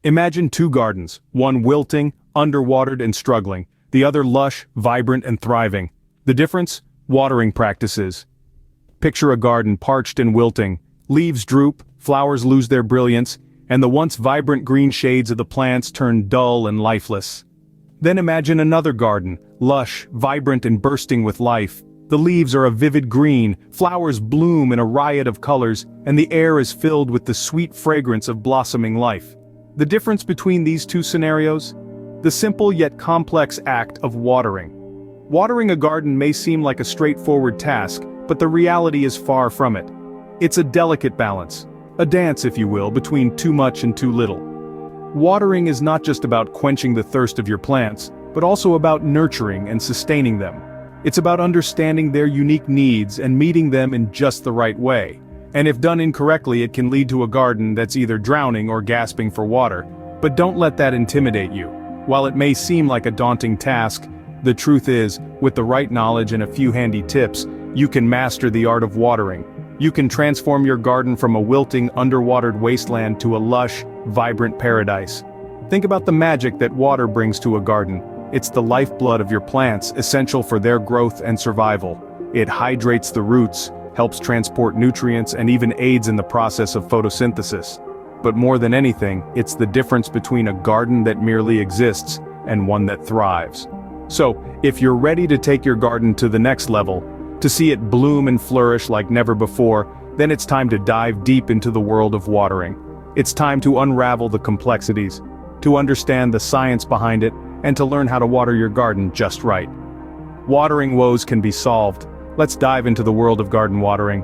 Imagine two gardens, one wilting, underwatered and struggling, the other lush, vibrant and thriving. The difference? Watering practices. Picture a garden parched and wilting. Leaves droop, flowers lose their brilliance, and the once vibrant green shades of the plants turn dull and lifeless. Then imagine another garden, lush, vibrant and bursting with life. The leaves are a vivid green, flowers bloom in a riot of colors, and the air is filled with the sweet fragrance of blossoming life. The difference between these two scenarios? The simple yet complex act of watering. Watering a garden may seem like a straightforward task, but the reality is far from it. It's a delicate balance, a dance if you will, between too much and too little. Watering is not just about quenching the thirst of your plants, but also about nurturing and sustaining them. It's about understanding their unique needs and meeting them in just the right way. And if done incorrectly, it can lead to a garden that's either drowning or gasping for water. But don't let that intimidate you. While it may seem like a daunting task, the truth is, with the right knowledge and a few handy tips, you can master the art of watering. You can transform your garden from a wilting, underwatered wasteland to a lush, vibrant paradise. Think about the magic that water brings to a garden. It's the lifeblood of your plants, essential for their growth and survival. It hydrates the roots, helps transport nutrients, and even aids in the process of photosynthesis. But more than anything, it's the difference between a garden that merely exists and one that thrives. So, if you're ready to take your garden to the next level, to see it bloom and flourish like never before, then it's time to dive deep into the world of watering. It's time to unravel the complexities, to understand the science behind it, and to learn how to water your garden just right. Watering woes can be solved. Let's dive into the world of garden watering.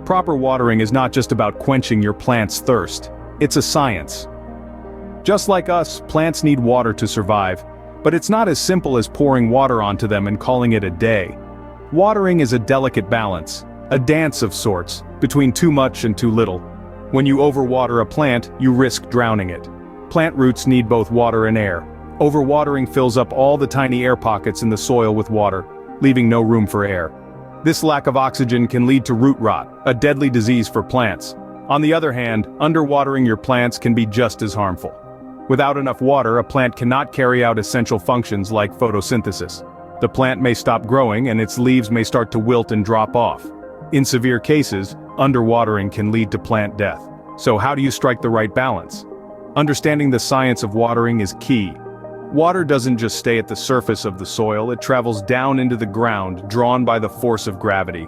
Proper watering is not just about quenching your plant's thirst. It's a science. Just like us, plants need water to survive, but it's not as simple as pouring water onto them and calling it a day. Watering is a delicate balance, a dance of sorts, between too much and too little. When you overwater a plant, you risk drowning it. Plant roots need both water and air. Overwatering fills up all the tiny air pockets in the soil with water, leaving no room for air. This lack of oxygen can lead to root rot, a deadly disease for plants. On the other hand, underwatering your plants can be just as harmful. Without enough water, a plant cannot carry out essential functions like photosynthesis. The plant may stop growing and its leaves may start to wilt and drop off. In severe cases, underwatering can lead to plant death. So how do you strike the right balance? Understanding the science of watering is key. Water doesn't just stay at the surface of the soil, it travels down into the ground, drawn by the force of gravity.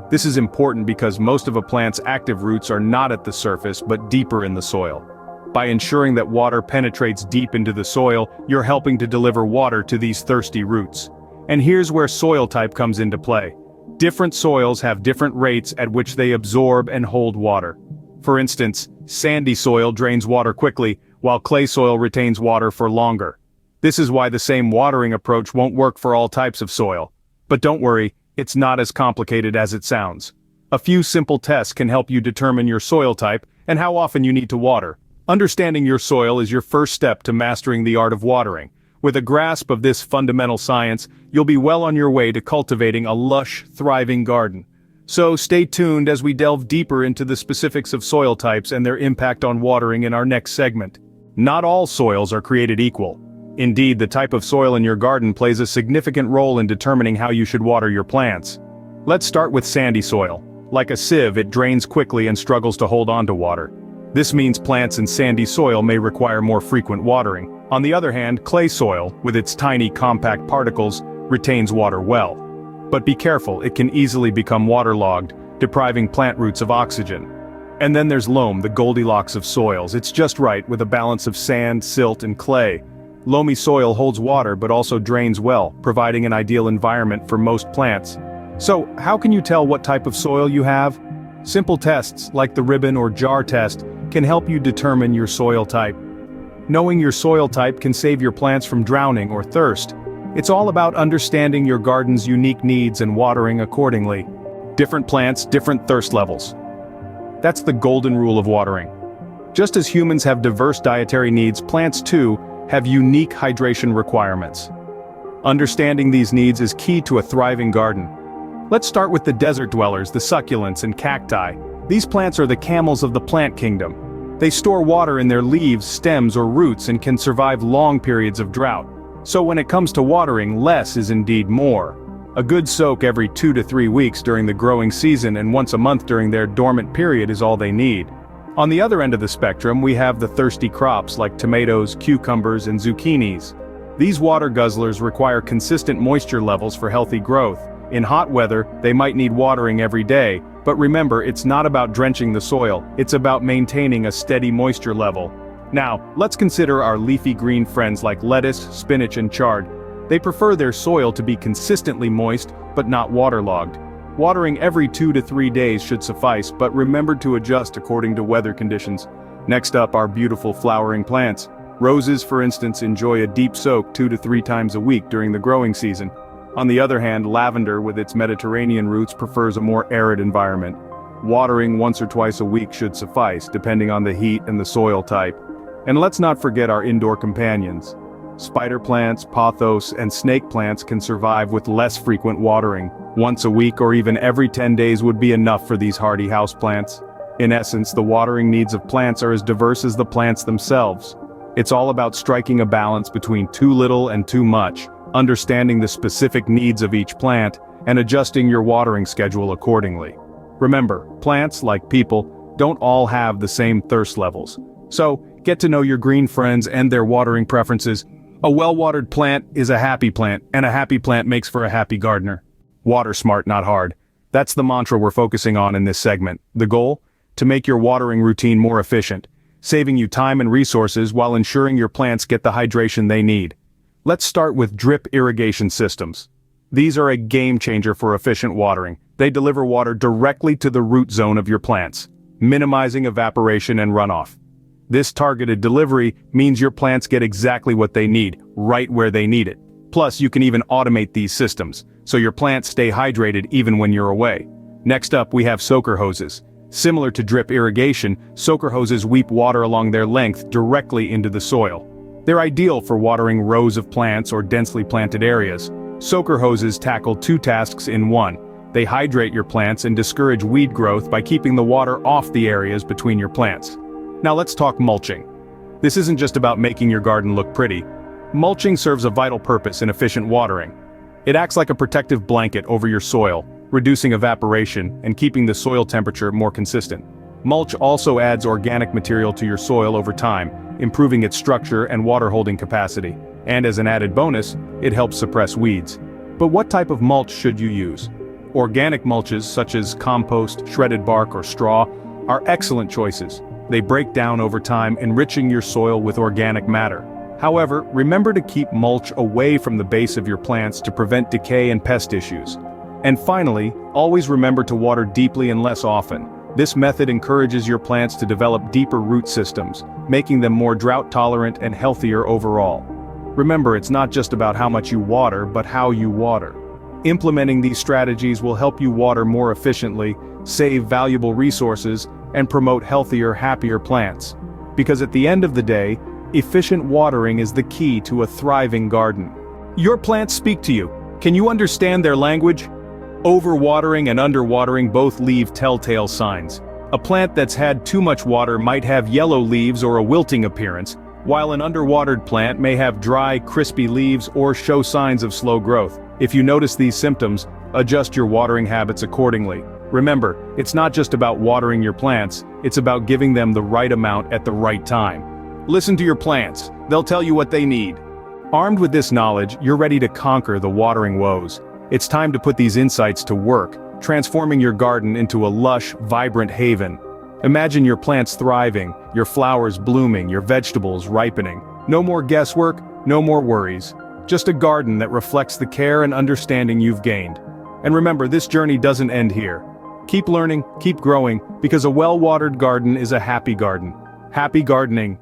This is important because most of a plant's active roots are not at the surface but deeper in the soil. By ensuring that water penetrates deep into the soil, you're helping to deliver water to these thirsty roots. And here's where soil type comes into play. Different soils have different rates at which they absorb and hold water. For instance, sandy soil drains water quickly, while clay soil retains water for longer. This is why the same watering approach won't work for all types of soil. But don't worry, it's not as complicated as it sounds. A few simple tests can help you determine your soil type and how often you need to water. Understanding your soil is your first step to mastering the art of watering. With a grasp of this fundamental science, you'll be well on your way to cultivating a lush, thriving garden. So stay tuned as we delve deeper into the specifics of soil types and their impact on watering in our next segment. Not all soils are created equal. Indeed, the type of soil in your garden plays a significant role in determining how you should water your plants. Let's start with sandy soil. Like a sieve, it drains quickly and struggles to hold on to water. This means plants in sandy soil may require more frequent watering. On the other hand, clay soil, with its tiny compact particles, retains water well. But be careful, it can easily become waterlogged, depriving plant roots of oxygen. And then there's loam, the Goldilocks of soils. It's just right, with a balance of sand, silt, and clay. Loamy soil holds water but also drains well, providing an ideal environment for most plants. So, how can you tell what type of soil you have? Simple tests, like the ribbon or jar test, can help you determine your soil type. Knowing your soil type can save your plants from drowning or thirst. It's all about understanding your garden's unique needs and watering accordingly. Different plants, different thirst levels. That's the golden rule of watering. Just as humans have diverse dietary needs, plants too have unique hydration requirements. Understanding these needs is key to a thriving garden. Let's start with the desert dwellers, the succulents and cacti. These plants are the camels of the plant kingdom. They store water in their leaves, stems, or roots and can survive long periods of drought. So when it comes to watering, less is indeed more. A good soak every 2 to 3 weeks during the growing season and once a month during their dormant period is all they need. On the other end of the spectrum, we have the thirsty crops like tomatoes, cucumbers, and zucchinis. These water guzzlers require consistent moisture levels for healthy growth. In hot weather, they might need watering every day, but remember, it's not about drenching the soil, it's about maintaining a steady moisture level. Now, let's consider our leafy green friends like lettuce, spinach, and chard. They prefer their soil to be consistently moist, but not waterlogged. Watering every 2 to 3 days should suffice, but remember to adjust according to weather conditions. Next up, our beautiful flowering plants. Roses, for instance, enjoy a deep soak 2 to 3 times a week during the growing season. On the other hand, lavender with its Mediterranean roots prefers a more arid environment. Watering once or twice a week should suffice, depending on the heat and the soil type. And let's not forget our indoor companions. Spider plants, pothos, and snake plants can survive with less frequent watering. Once a week or even every 10 days would be enough for these hardy houseplants. In essence, the watering needs of plants are as diverse as the plants themselves. It's all about striking a balance between too little and too much, understanding the specific needs of each plant, and adjusting your watering schedule accordingly. Remember, plants, like people, don't all have the same thirst levels. So, get to know your green friends and their watering preferences. A well-watered plant is a happy plant, and a happy plant makes for a happy gardener. Water smart, not hard. That's the mantra we're focusing on in this segment. The goal? To make your watering routine more efficient, saving you time and resources while ensuring your plants get the hydration they need. Let's start with drip irrigation systems. These are a game changer for efficient watering. They deliver water directly to the root zone of your plants, minimizing evaporation and runoff. This targeted delivery means your plants get exactly what they need, right where they need it. Plus, you can even automate these systems, so your plants stay hydrated even when you're away. Next up, we have soaker hoses. Similar to drip irrigation, soaker hoses weep water along their length directly into the soil. They're ideal for watering rows of plants or densely planted areas. Soaker hoses tackle 2 tasks in one. They hydrate your plants and discourage weed growth by keeping the water off the areas between your plants. Now let's talk mulching. This isn't just about making your garden look pretty. Mulching serves a vital purpose in efficient watering. It acts like a protective blanket over your soil, reducing evaporation and keeping the soil temperature more consistent. Mulch also adds organic material to your soil over time, improving its structure and water-holding capacity. And as an added bonus, it helps suppress weeds. But what type of mulch should you use? Organic mulches such as compost, shredded bark, or straw are excellent choices. They break down over time, enriching your soil with organic matter. However, remember to keep mulch away from the base of your plants to prevent decay and pest issues. And finally, always remember to water deeply and less often. This method encourages your plants to develop deeper root systems, making them more drought-tolerant and healthier overall. Remember, it's not just about how much you water, but how you water. Implementing these strategies will help you water more efficiently, save valuable resources, and promote healthier, happier plants. Because at the end of the day, efficient watering is the key to a thriving garden. Your plants speak to you. Can you understand their language? Overwatering and underwatering both leave telltale signs. A plant that's had too much water might have yellow leaves or a wilting appearance, while an underwatered plant may have dry, crispy leaves or show signs of slow growth. If you notice these symptoms, adjust your watering habits accordingly. Remember, it's not just about watering your plants, it's about giving them the right amount at the right time. Listen to your plants, they'll tell you what they need. Armed with this knowledge, you're ready to conquer the watering woes. It's time to put these insights to work, transforming your garden into a lush, vibrant haven. Imagine your plants thriving, your flowers blooming, your vegetables ripening. No more guesswork, no more worries. Just a garden that reflects the care and understanding you've gained. And remember, this journey doesn't end here. Keep learning, keep growing, because a well-watered garden is a happy garden. Happy gardening.